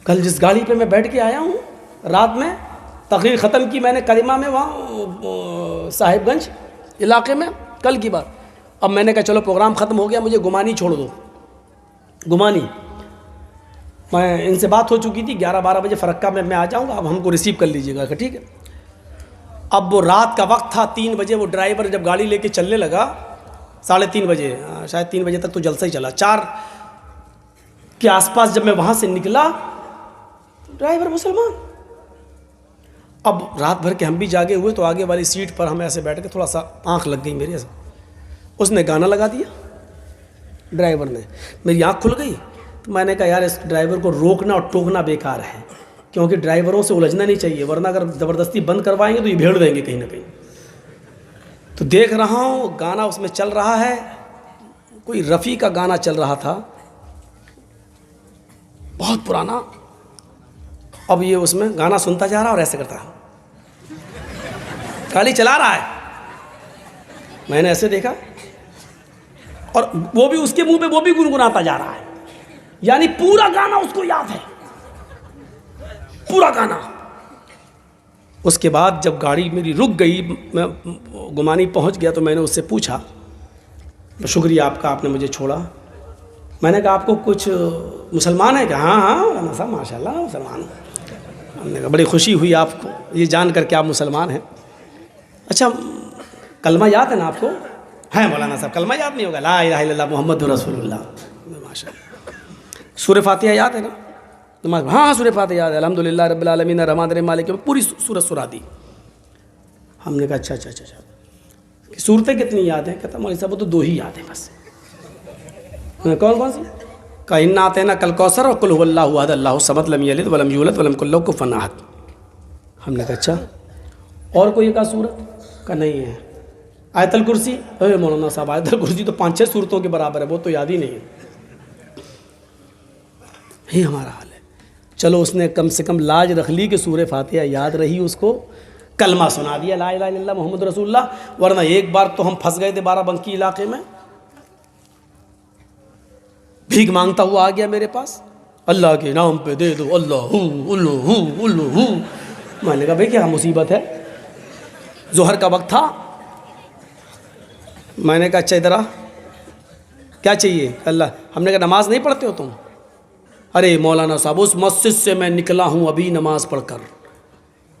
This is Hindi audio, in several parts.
कल जिस गाड़ी पे मैं बैठ के आया हूँ रात में, तकरीर ख़त्म की मैंने करीमा में, वहाँ साहिबगंज इलाके में, कल की बात। अब मैंने कहा चलो प्रोग्राम ख़त्म हो गया, मुझे गुमानी छोड़ दो। गुमानी मैं इनसे बात हो चुकी थी, 11-12 बजे फ़रक्का में मैं आ जाऊँगा, अब हमको रिसीव कर लीजिएगा। ठीक है। अब वो रात का वक्त था, 3 बजे वो ड्राइवर जब गाड़ी लेके चलने लगा, 3:30 बजे, शायद 3 बजे तक तो जलसा ही चला, 4 के आसपास जब मैं वहाँ से निकला, ड्राइवर मुसलमान। अब रात भर के हम भी जागे हुए, तो आगे वाली सीट पर हम ऐसे बैठ के, थोड़ा सा आँख लग गई मेरी ऐसे, उसने गाना लगा दिया ड्राइवर ने, मेरी आँख खुल गई। तो मैंने कहा यार इस ड्राइवर को रोकना और टोकना बेकार है, क्योंकि ड्राइवरों से उलझना नहीं चाहिए, वरना अगर ज़बरदस्ती बंद करवाएंगे तो ये भेड़ देंगे कहीं ना कहीं। तो देख रहा हूँ गाना उसमें चल रहा है, कोई रफ़ी का गाना चल रहा था, बहुत पुराना। अब ये उसमें गाना सुनता जा रहा और ऐसे करता है, गाड़ी चला रहा है। मैंने ऐसे देखा, और वो भी उसके मुंह पे वो भी गुनगुनाता जा रहा है, यानी पूरा गाना उसको याद है, पूरा गाना। उसके बाद जब गाड़ी मेरी रुक गई, मैं गुमानी पहुंच गया, तो मैंने उससे पूछा, शुक्रिया आपका, आपने मुझे छोड़ा। मैंने कहा आपको कुछ मुसलमान है क्या? हाँ हाँ साहब माशाल्लाह मुसलमान हूँ। हमने कहा बड़ी खुशी हुई आपको ये जान कर के आप मुसलमान हैं। अच्छा कलमा याद है ना आपको? है मौलाना साहब, कलमा याद नहीं होगा? ला इलाहा इल्लल्लाह मुहम्मदुर रसूलुल्लाह। माशाल्लाह। सूरह फातिहा याद है ना? नमाज? हाँ सूरह फातिहा याद है। अल्हम्दुलिल्लाह रब्बिल आलमीन रहमान रहीम मालिक, पूरी सूरत सुना दी। हमने कहा अच्छा सूरतें कितनी याद है? कहता मौलवी साहब वो तो 2 ही याद है बस। कौन कौन सी? का इन्ना आतैना कल कौसर और कुल हुवल्लाहु अहद अल्लाहु समद लम यलिद वलम यूलद वलम यकुल लहू कुफुवन अहद। हमने कहा अच्छा और कोई एक सूरत? का नहीं है। आयतल कुर्सी? अरे मौलाना साहब आयतल कुर्सी तो 5-6 सूरतों के बराबर है, वो तो याद ही नहीं है। यही हमारा हाल है। चलो उसने कम से कम लाज रख ली कि सूरह फातिहा याद रही, उसको कलमा सुना दिया ला इलाहा इल्लल्लाह मुहम्मदुर रसूलुल्लाह। वरना एक बार तो हम फंस गए थे बाराबंकी इलाके में, भीख मांगता हुआ आ गया मेरे पास, अल्लाह के नाम पे दे दो, अल्लाहू उल्लू उल्लू। मैंने कहा भाई क्या मुसीबत है? जोहर का वक्त था। मैंने कहा अच्छा इधर आ, क्या चाहिए? अल्लाह। हमने कहा नमाज नहीं पढ़ते हो तुम? अरे मौलाना साहब उस मस्जिद से मैं निकला हूँ अभी नमाज पढ़कर।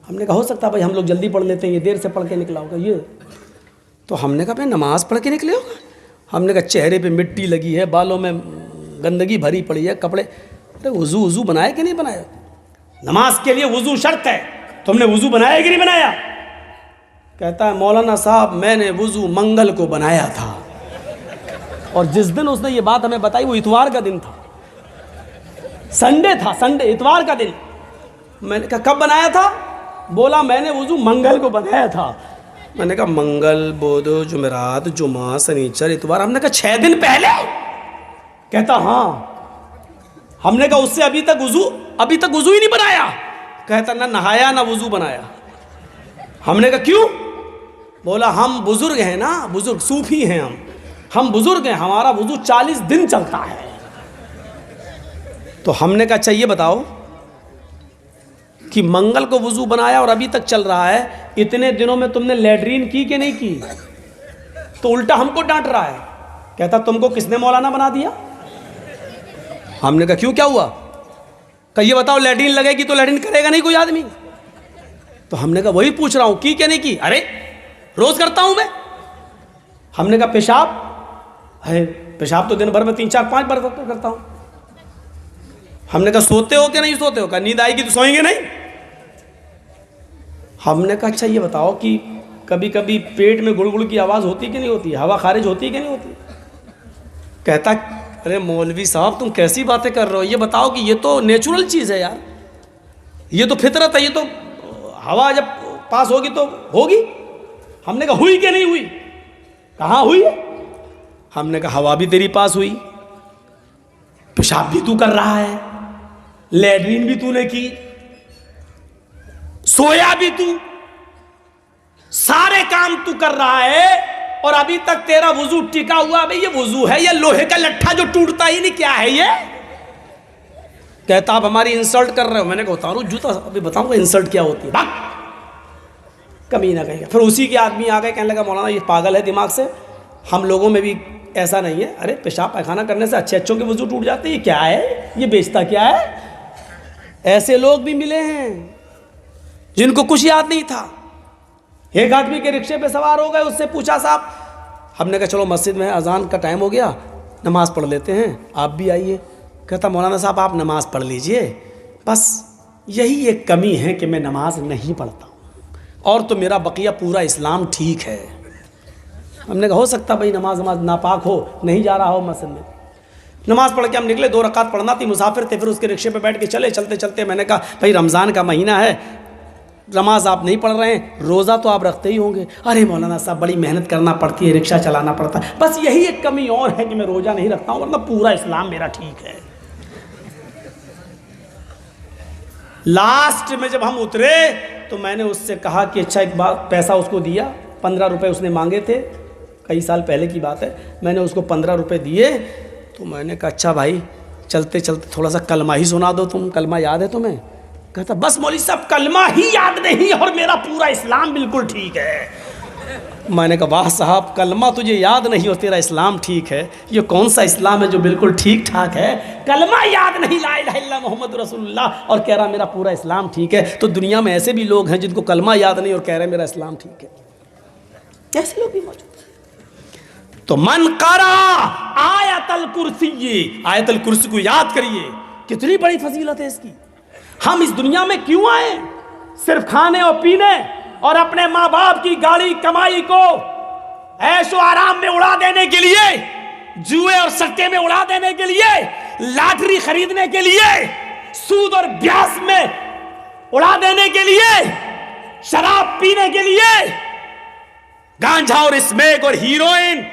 हमने कहा हो सकता है भाई हम लोग जल्दी पढ़ लेते हैं, ये देर से पढ़ के निकला होगा ये। तो हमने कहा भाई नमाज पढ़ के निकले होगा? हमने कहा चेहरे पे मिट्टी लगी है, बालों में गंदगी भरी पड़ी है, कपड़े। अरे वज़ू बनाया कि नहीं बनाया? नमाज के लिए वज़ू शर्त है, तुमने वज़ू बनाया कि नहीं बनाया? कहता है मौलाना साहब मैंने वज़ू मंगल को बनाया था। और जिस दिन उसने ये बात हमें बताई वो इतवार का दिन था, संडे था, संडे इतवार का दिन। मैंने कहा कब बनाया था? बोला मैंने वज़ू मंगल को बनाया था। मैंने कहा मंगल बुध जुमेरात जुमा शनिचर इतवार। हमने कहा 6 दिन पहले? कहता हाँ। हमने कहा उससे अभी तक वज़ू ही नहीं बनाया? कहता ना नहाया ना वज़ू बनाया। हमने कहा क्यों? बोला हम बुजुर्ग हैं ना, बुजुर्ग सूफी हैं हम बुजुर्ग हैं, हमारा वज़ू 40 दिन चलता है। तो हमने कहा अच्छा ये बताओ कि मंगल को वज़ू बनाया और अभी तक चल रहा है, इतने दिनों में तुमने लैट्रीन की कि नहीं की? तो उल्टा हमको डांट रहा है। कहता तुमको किसने मौलाना बना दिया? हमने कहा क्यों क्या हुआ? कहा ये बताओ लैट्रीन लगेगी तो लैट्रीन करेगा नहीं कोई आदमी? तो हमने कहा वही पूछ रहा हूं की क्या नहीं की? अरे रोज करता हूं मैं। हमने कहा पेशाब है? पेशाब तो दिन भर में 3-4-5 बार करता हूं। हमने कहा सोते हो कि नहीं सोते हो? कहा नींद आएगी तो सोएंगे नहीं। हमने कहा अच्छा ये बताओ कि कभी कभी पेट में गुड़गुड़ की आवाज़ होती कि नहीं होती? हवा खारिज होती कि नहीं होती? कहता अरे मौलवी साहब तुम कैसी बातें कर रहे हो? ये बताओ कि ये तो नेचुरल चीज़ है यार, ये तो फितरत है, ये तो हवा जब पास होगी तो होगी। हमने कहा हुई कि नहीं हुई? कहाँ हुई? हमने कहा हवा भी तेरी पास हुई, पेशाब भी तू कर रहा है, लैट्रीन भी तूने की, सोया भी तू, सारे काम तू कर रहा है और अभी तक तेरा वज़ू टिका हुआ। भाई ये वज़ू है या लोहे का लट्ठा जो टूटता ही नहीं? क्या है ये? कहता आप हमारी इंसल्ट कर रहे हो। मैंने कहा उतारो जूता, अभी बताऊंगा इंसल्ट क्या होती है, भाग कमी ना कहेगा। फिर उसी के आदमी आ गए, कहने लगा मौलाना ये पागल है दिमाग से, हम लोगों में भी ऐसा नहीं है। अरे पेशाब पैखाना करने से अच्छे अच्छों के वजू टूट जाते हैं, ये क्या है, ये बेचता क्या है। ऐसे लोग भी मिले हैं जिनको कुछ याद नहीं था। एक आदमी के रिक्शे पे सवार हो गए, उससे पूछा साहब, हमने कहा चलो मस्जिद में अजान का टाइम हो गया, नमाज़ पढ़ लेते हैं, आप भी आइए। कहता मौलाना साहब आप नमाज़ पढ़ लीजिए, बस यही एक कमी है कि मैं नमाज नहीं पढ़ता हूँ, और तो मेरा बकिया पूरा इस्लाम ठीक है। हमने कहा हो सकता भाई नमाज नापाक हो, नहीं जा रहा हो मस्जिद में। नमाज़ पढ़ के हम निकले, 2 रकात पढ़ना थी, मुसाफिर थे, फिर उसके रिक्शे पे बैठ के चले। चलते चलते मैंने कहा भाई रमज़ान का महीना है, नमाज आप नहीं पढ़ रहे हैं, रोज़ा तो आप रखते ही होंगे। अरे मौलाना साहब बड़ी मेहनत करना पड़ती है, रिक्शा चलाना पड़ता है, बस यही एक कमी और है कि मैं रोज़ा नहीं रखता हूँ, वरना पूरा इस्लाम मेरा ठीक है। लास्ट में जब हम उतरे तो मैंने उससे कहा कि अच्छा एक बात, पैसा उसको दिया, 15 रुपये उसने मांगे थे, कई साल पहले की बात है। मैंने उसको 15 रुपये दिए, तो मैंने कहा अच्छा भाई चलते चलते थोड़ा सा कलमा ही सुना दो, तुम कलमा याद है तुम्हें? कहता बस मौलवी साहब कलमा ही याद नहीं और मेरा पूरा इस्लाम बिल्कुल ठीक है। मैंने कहा वाह साहब, कलमा तुझे याद नहीं और तेरा इस्लाम ठीक है, ये कौन सा इस्लाम है जो बिल्कुल ठीक ठाक है? कलमा याद नहीं, ला इलाहा इल्लल्लाह मोहम्मद रसूलुल्लाह, और कह रहा मेरा पूरा इस्लाम ठीक है। तो दुनिया में ऐसे भी लोग हैं जिनको कलमा याद नहीं और कह रहे मेरा इस्लाम ठीक है, ऐसे लोग भी मौजूद हैं। तो मन करा आयतल कुर्सी, आयतल कुर्सी को याद करिए, कितनी बड़ी फजीलत है इसकी। हम इस दुनिया में क्यों आए? सिर्फ खाने और पीने और अपने माँ बाप की गाड़ी कमाई को ऐशो आराम में उड़ा देने के लिए, जुए और सट्टे में उड़ा देने के लिए, लॉटरी खरीदने के लिए, सूद और ब्याज में उड़ा देने के लिए, शराब पीने के लिए, गांजा और स्मैक और हीरोइन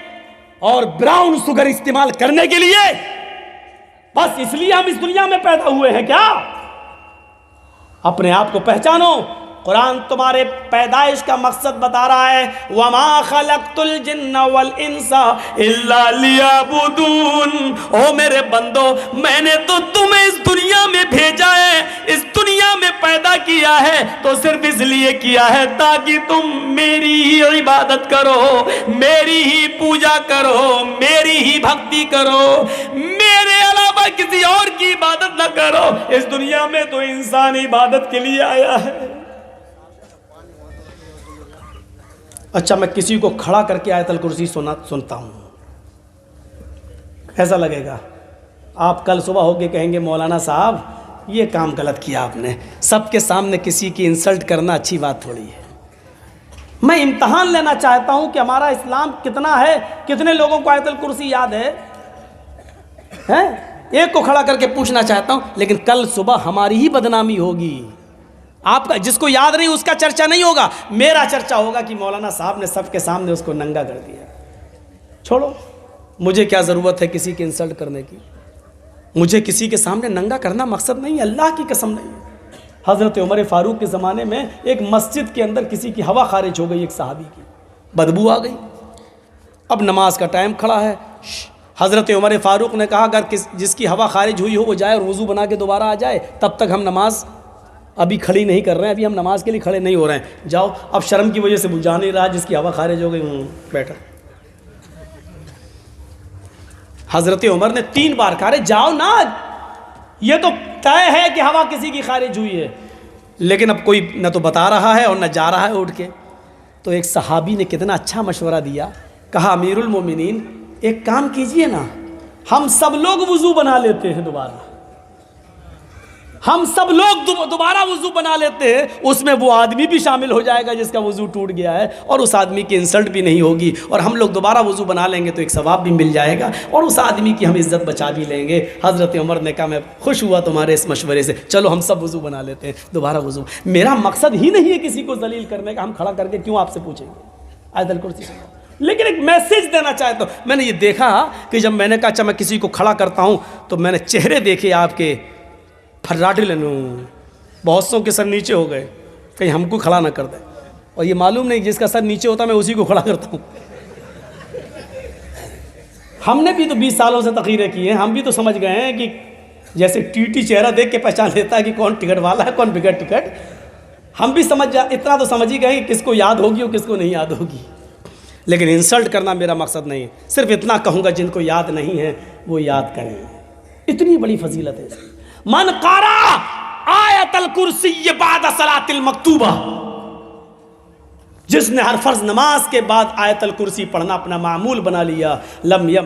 और ब्राउन शुगर इस्तेमाल करने के लिए, बस इसलिए हम इस दुनिया में पैदा हुए हैं क्या? अपने आप को पहचानो। कुरान तुम्हारे पैदाइश का मकसद बता रहा है, वमा खलक़तुल जिन्ना वल इंसा इल्ला लियअबुदून। ओ मेरे बंदो, मैंने तो तुम्हें इस दुनिया में भेजा है, इस दुनिया में पैदा किया है तो सिर्फ इसलिए किया है ताकि तुम मेरी ही इबादत करो, मेरी ही पूजा करो, मेरी ही भक्ति करो, मेरे अलावा किसी और की इबादत न करो। इस दुनिया में तो इंसान इबादत के लिए आया है। अच्छा, मैं किसी को खड़ा करके आयतल कुर्सी सुनता हूँ, ऐसा लगेगा आप कल सुबह होके कहेंगे मौलाना साहब ये काम गलत किया आपने। सबके सामने किसी की इंसल्ट करना अच्छी बात थोड़ी है। मैं इम्तहान लेना चाहता हूँ कि हमारा इस्लाम कितना है, कितने लोगों को आयतल कुर्सी याद है? एक को खड़ा करके पूछना चाहता हूँ, लेकिन कल सुबह हमारी ही बदनामी होगी। आपका जिसको याद नहीं उसका चर्चा नहीं होगा, मेरा चर्चा होगा कि मौलाना साहब ने सबके सामने उसको नंगा कर दिया। छोड़ो, मुझे क्या ज़रूरत है किसी की इंसल्ट करने की? मुझे किसी के सामने नंगा करना मकसद नहीं है, अल्लाह की कसम नहीं है। हज़रत उमर फ़ारूक के ज़माने में एक मस्जिद के अंदर किसी की हवा खारिज हो गई, एक सहाबी की, बदबू आ गई। अब नमाज का टाइम खड़ा है, हज़रत उमर फ़ारूक ने कहा अगर जिसकी हवा खारिज हुई हो वो जाए और वज़ू बना के दोबारा आ जाए, तब तक हम नमाज अभी खड़ी नहीं कर रहे हैं, अभी हम नमाज के लिए खड़े नहीं हो रहे हैं, जाओ। अब शर्म की वजह से बुझा नहीं रहा, जिसकी हवा खारिज हो गई बैठा। हज़रत उमर ने 3 बार कहा जाओ ना, ये तो तय है कि हवा किसी की खारिज हुई है, लेकिन अब कोई न तो बता रहा है और न जा रहा है उठ के। तो एक सहाबी ने कितना अच्छा मशवरा दिया, कहा अमीरुल मोमिनीन एक काम कीजिए ना, हम सब लोग वुज़ू बना लेते हैं दोबारा, हम सब लोग दोबारा वुज़ू बना लेते हैं, उसमें वो आदमी भी शामिल हो जाएगा जिसका वुज़ू टूट गया है, और उस आदमी की इंसल्ट भी नहीं होगी, और हम लोग दोबारा वुज़ू बना लेंगे तो एक सवाब भी मिल जाएगा, और उस आदमी की हम इज़्ज़त बचा भी लेंगे। हज़रत उमर ने कहा मैं खुश हुआ तुम्हारे इस मशवरे से, चलो हम सब वुज़ू बना लेते हैं दोबारा वुज़ू। मेरा मकसद ही नहीं है किसी को जलील करने का, हम खड़ा करके क्यों आपसे पूछेंगे आयतल कुर्सी, लेकिन एक मैसेज देना चाहता हूँ। मैंने ये देखा कि जब मैंने कहा अच्छा मैं किसी को खड़ा करता हूँ, तो मैंने चेहरे देखे आपके, फर्राटे लेनू, बहुत सौ के सर नीचे हो गए, कहीं हमको खड़ा ना कर दे। और ये मालूम नहीं जिसका सर नीचे होता मैं उसी को खड़ा करता हूँ। हमने भी तो 20 सालों से तक़रीरें की हैं, हम भी तो समझ गए हैं कि जैसे टीटी चेहरा देख के पहचान लेता है कि कौन टिकट वाला है, कौन बगैर टिकट। हम भी इतना तो समझ ही गए कि किसको याद होगी और किसको नहीं याद होगी। लेकिन इंसल्ट करना मेरा मकसद नहीं, सिर्फ इतना कहूँगा जिनको याद नहीं है वो याद करें, इतनी बड़ी फजीलत है। मन कारा आयतल कुर्सी बाद सलातिल मकतूबा, जिसने हर फर्ज नमाज के बाद आयतल कुर्सी पढ़ना अपना मामूल बना लिया, लम यम